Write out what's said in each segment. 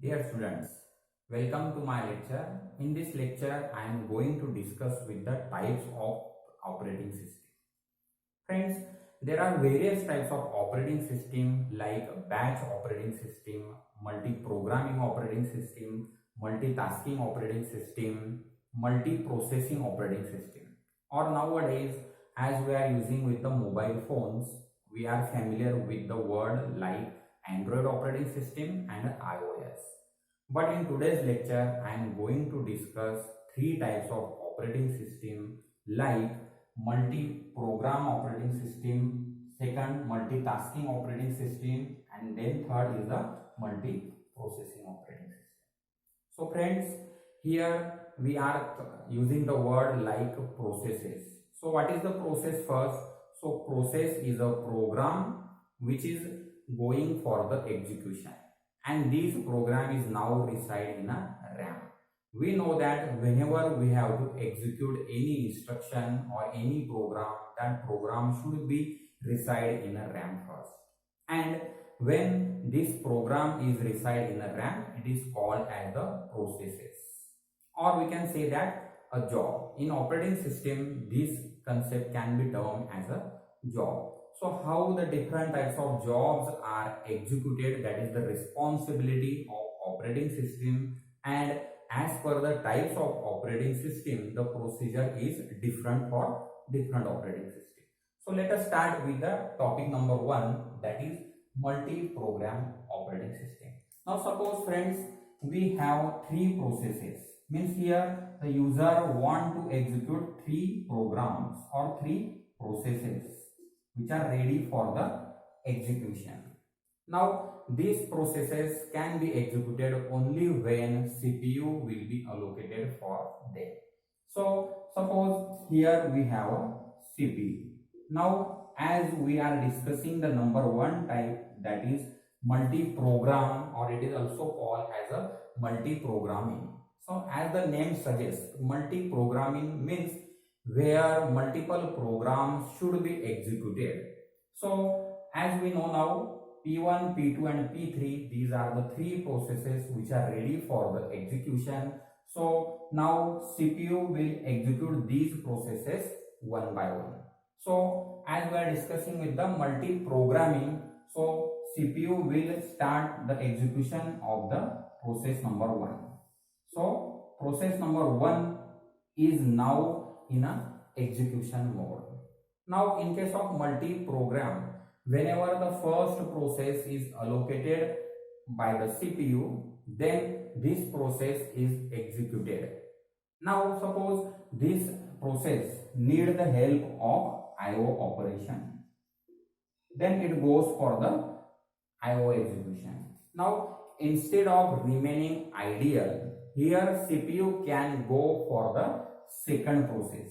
Dear students, welcome to my lecture. In this lecture, I am going to discuss with the types of operating system. Friends, there are various types of operating system like batch operating system, multi-programming operating system, multitasking operating system, multi-processing operating system. Or nowadays, as we are using with the mobile phones, we are familiar with the word like Android operating system and iOS. But in today's lecture, I am going to discuss three types of operating system like multi-program operating system, second multitasking operating system, and then third is the multi-processing operating system. So friends, here we are using the word like processes. So what is the process first? So process is a program which is going for the execution, and this program is now reside in a RAM. We know that whenever we have to execute any instruction or any program, that program should be reside in a RAM first. And when this program is reside in a RAM, it is called as the processes. Or we can say that a job. In operating system, this concept can be termed as a job. So how the different types of jobs are executed, that is the responsibility of operating system, and as per the types of operating system, the procedure is different for different operating system. So let us start with the topic number 1, that is multi-program operating system. Now suppose friends, we have three processes. Means here the user want to execute three programs or three processes which are ready for the execution. Now these processes can be executed only when CPU will be allocated for them. So suppose here we have a CPU. Now as we are discussing the number 1 type, that is multi-program, or it is also called as a multi-programming. So as the name suggests, multi-programming means where multiple programs should be executed. So as we know now, P1, P2 and P3, these are the three processes which are ready for the execution. So now CPU will execute these processes one by one. So as we are discussing with the multi-programming, so CPU will start the execution of the process number 1. So process number 1 is now in a execution mode. Now in case of multi-program, whenever the first process is allocated by the CPU, then this process is executed. Now suppose this process need the help of IO operation, then it goes for the IO execution. Now instead of remaining idle, here CPU can go for the second process.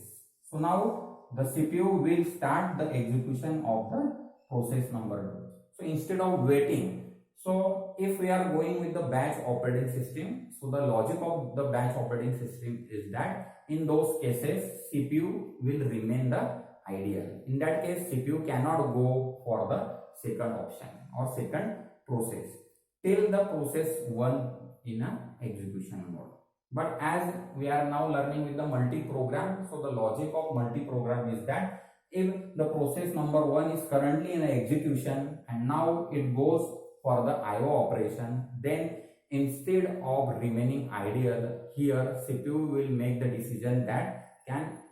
So now the CPU will start the execution of the process number 2. So instead of waiting, so if we are going with the batch operating system, so the logic of the batch operating system is that in those cases CPU will remain the ideal. In that case, CPU cannot go for the second option or second process till the process 1 in a execution mode. But as we are now learning with the multi-program, so the logic of multi-program is that if the process number 1 is currently in execution and now it goes for the IO operation, then instead of remaining idle, here CPU will make the decision that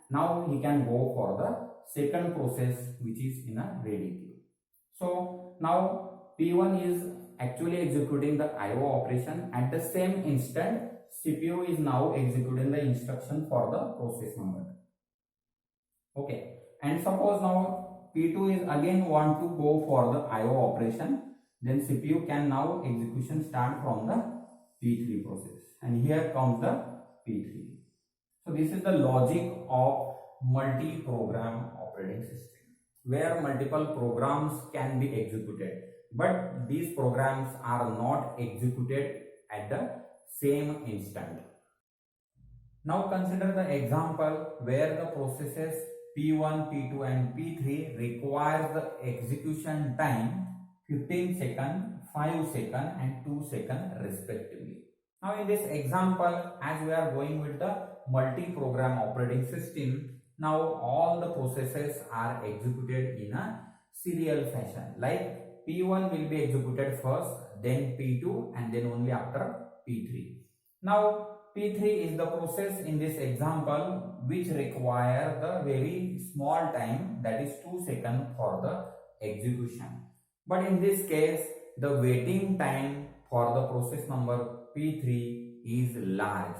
now he can go for the second process which is in a ready queue. So now P1 is actually executing the IO operation. At the same instant, CPU is now executing the instruction for the process number 2. Okay, and suppose now P2 is again want to go for the IO operation, then CPU can now execution start from the P3 process, and here comes the P3. So this is the logic of multi-program operating system, where multiple programs can be executed, but these programs are not executed at the same instant. Now consider the example where the processes P1, P2 and P3 requires the execution time 15 seconds 5 second and 2 second respectively. Now in this example, as we are going with the multi-program operating system, now all the processes are executed in a serial fashion. Like P1 will be executed first, then P2, and then only after P3. Now P3 is the process in this example which require the very small time, that is 2 seconds for the execution. But in this case, the waiting time for the process number P3 is large.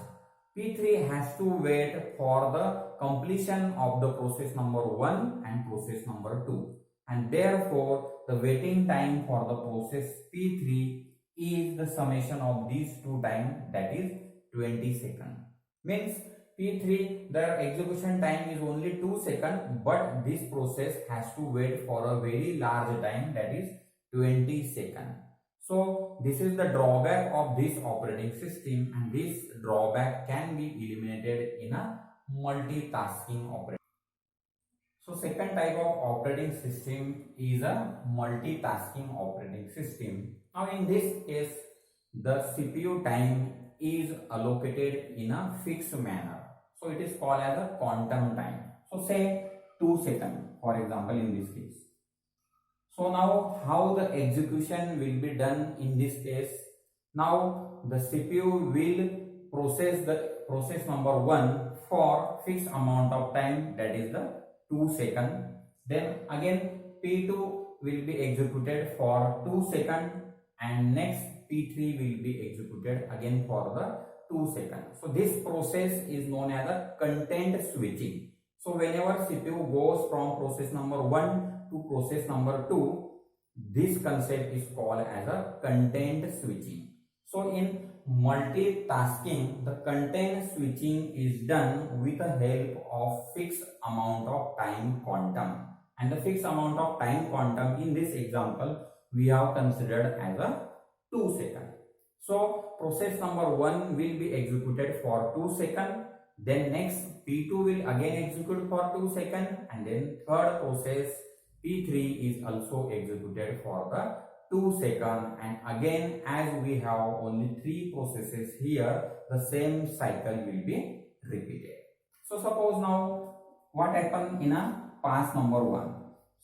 P3 has to wait for the completion of the process number 1 and process number 2, and therefore the waiting time for the process P3 is the summation of these two times, that is 20 seconds. Means P3, the execution time is only 2 seconds, but this process has to wait for a very large time, that is 20 seconds. So this is the drawback of this operating system, and this drawback can be eliminated in a multitasking operating. So second type of operating system is a multitasking operating system. Now in this case, the CPU time is allocated in a fixed manner. So it is called as a quantum time. So say 2 seconds, for example, in this case. So now how the execution will be done in this case? Now the CPU will process the process number 1 for fixed amount of time, that is the 2 seconds. Then again P2 will be executed for 2 seconds, and next P3 will be executed again for the 2 seconds. So this process is known as a content switching. So whenever CPU goes from process number 1 to process number 2, this concept is called as a content switching. So in multitasking, the content switching is done with the help of fixed amount of time quantum, and the fixed amount of time quantum in this example we have considered as a 2 seconds. So process number 1 will be executed for 2 seconds, then next P2 will again execute for 2 seconds, and then third process P3 is also executed for the 2 seconds, and again as we have only 3 processes here, the same cycle will be repeated. So suppose now what happened in a pass number 1.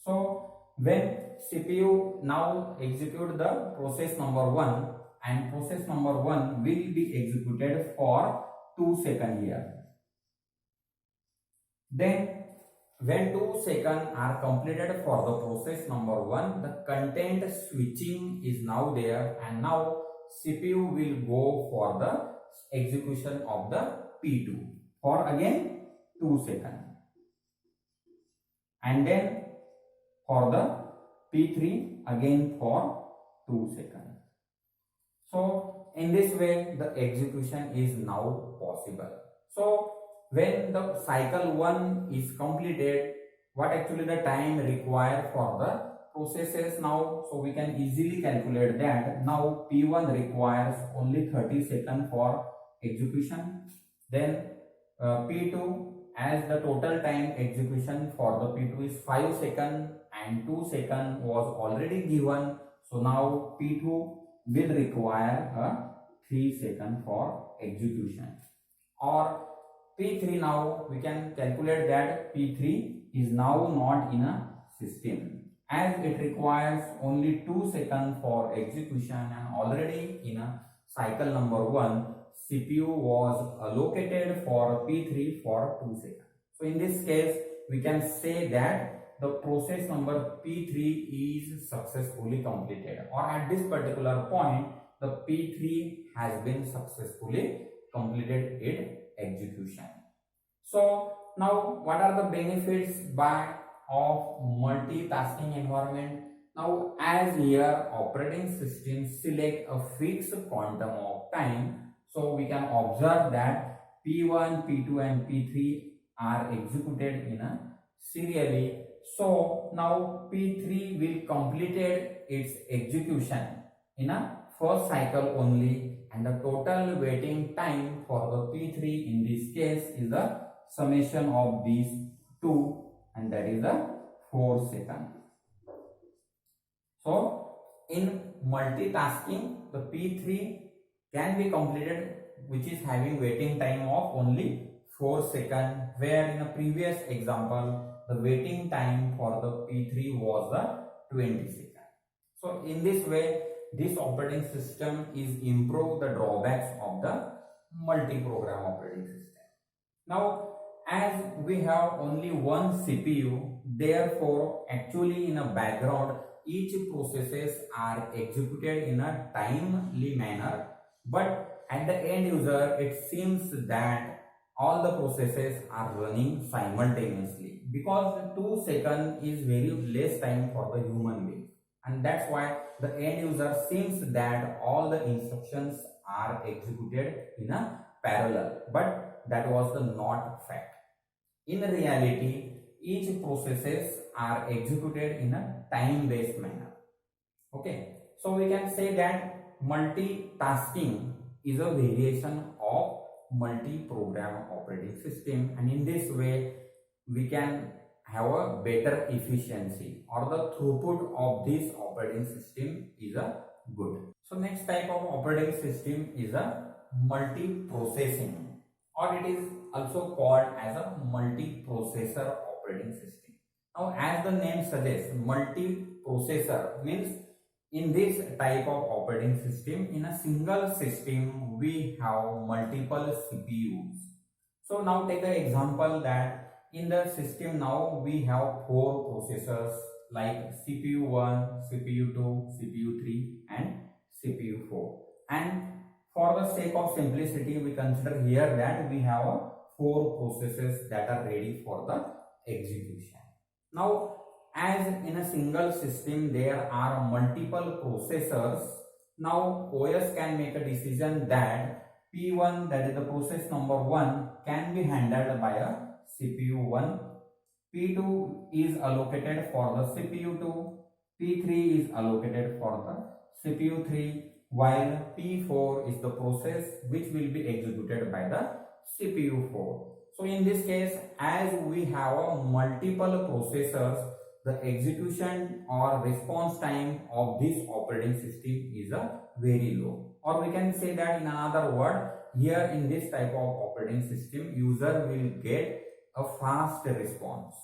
So when CPU now execute the process number 1, and process number 1 will be executed for 2 seconds here. Then when 2 seconds are completed for the process number 1, the content switching is now there, and now CPU will go for the execution of the P2 for again 2 seconds, and then for the P3 again for 2 seconds. So in this way the execution is now possible. So when the cycle 1 is completed, what actually the time required for the processes now? So we can easily calculate that. Now P1 requires only 30 seconds for execution. Then P2, as the total time execution for the P2 is 5 seconds and 2 seconds was already given. So now P2 will require a 3 seconds for execution. Or P3, now we can calculate that P3 is now not in a system, as it requires only 2 seconds for execution, and already in a cycle number 1 CPU was allocated for P3 for 2 seconds. So in this case we can say that the process number P3 is successfully completed, or at this particular point the P3 has been successfully completed its execution. So now what are the benefits of multitasking environment? Now as here operating system select a fixed quantum of time, so we can observe that P1, P2 and P3 are executed in a serially. So now P3 will completed its execution in a first cycle only, and the total waiting time for the P3 in this case is the summation of these two, and that is the 4 seconds. So in multitasking, the P3 can be completed, which is having waiting time of only 4 seconds, where in a previous example, the waiting time for the P3 was the 20 seconds. So in this way, this operating system is improve the drawbacks of the multi-program operating system. Now, as we have only one CPU, therefore actually in a background each processes are executed in a timely manner, but at the end user it seems that all the processes are running simultaneously, because 2 seconds is very less time for the human being, and that's why the end user seems that all the instructions are executed in a parallel, but that was the not fact. In reality, each processes are executed in a time-based manner. Okay, so we can say that multitasking is a variation of multi-program operating system, and in this way we can have a better efficiency, or the throughput of this operating system is a good. So next type of operating system is a multi-processing, or it is also called as a multiprocessor operating system. Now, as the name suggests, multiprocessor means in this type of operating system, in a single system we have multiple CPUs. So now take an example that in the system now we have 4 processors like CPU1, CPU2, CPU3 and CPU4, and for the sake of simplicity we consider here that we have 4 processes that are ready for the execution. Now, as in a single system there are multiple processors, now OS can make a decision that P1, that is the process number 1, can be handled by a CPU1, P2 is allocated for the CPU2, P3 is allocated for the CPU3, while P4 is the process which will be executed by the CPU4. So in this case, as we have multiple processors, the execution or response time of this operating system is very low, or we can say that in another word, here in this type of operating system user will get a fast response.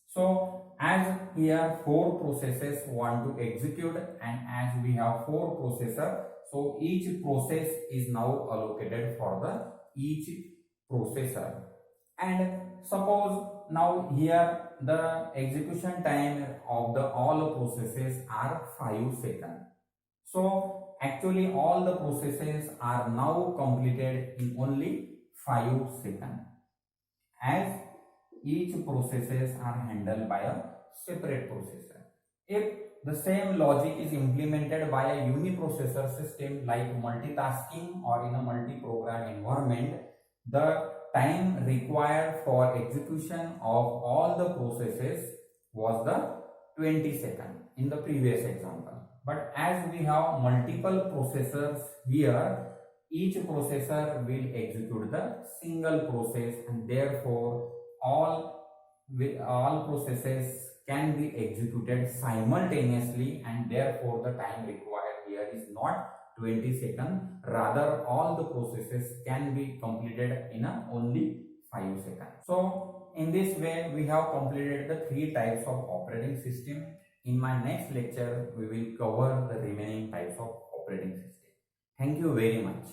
So as here 4 processes want to execute, and as we have 4 processors, so each process is now allocated for the each processor, and suppose now here the execution time of the all processes are 5 seconds. So actually all the processes are now completed in only 5 seconds, as each processes are handled by a separate processor. If the same logic is implemented by a uniprocessor system like multitasking or in a multi-program environment, the time required for execution of all the processes was the 20 seconds in the previous example. But as we have multiple processors here, each processor will execute the single process, and therefore all processes can be executed simultaneously, and therefore the time required here is not 20 seconds, rather all the processes can be completed in only 5 seconds. So in this way we have completed the 3 types of operating system. In my next lecture we will cover the remaining types of operating system. Thank you very much.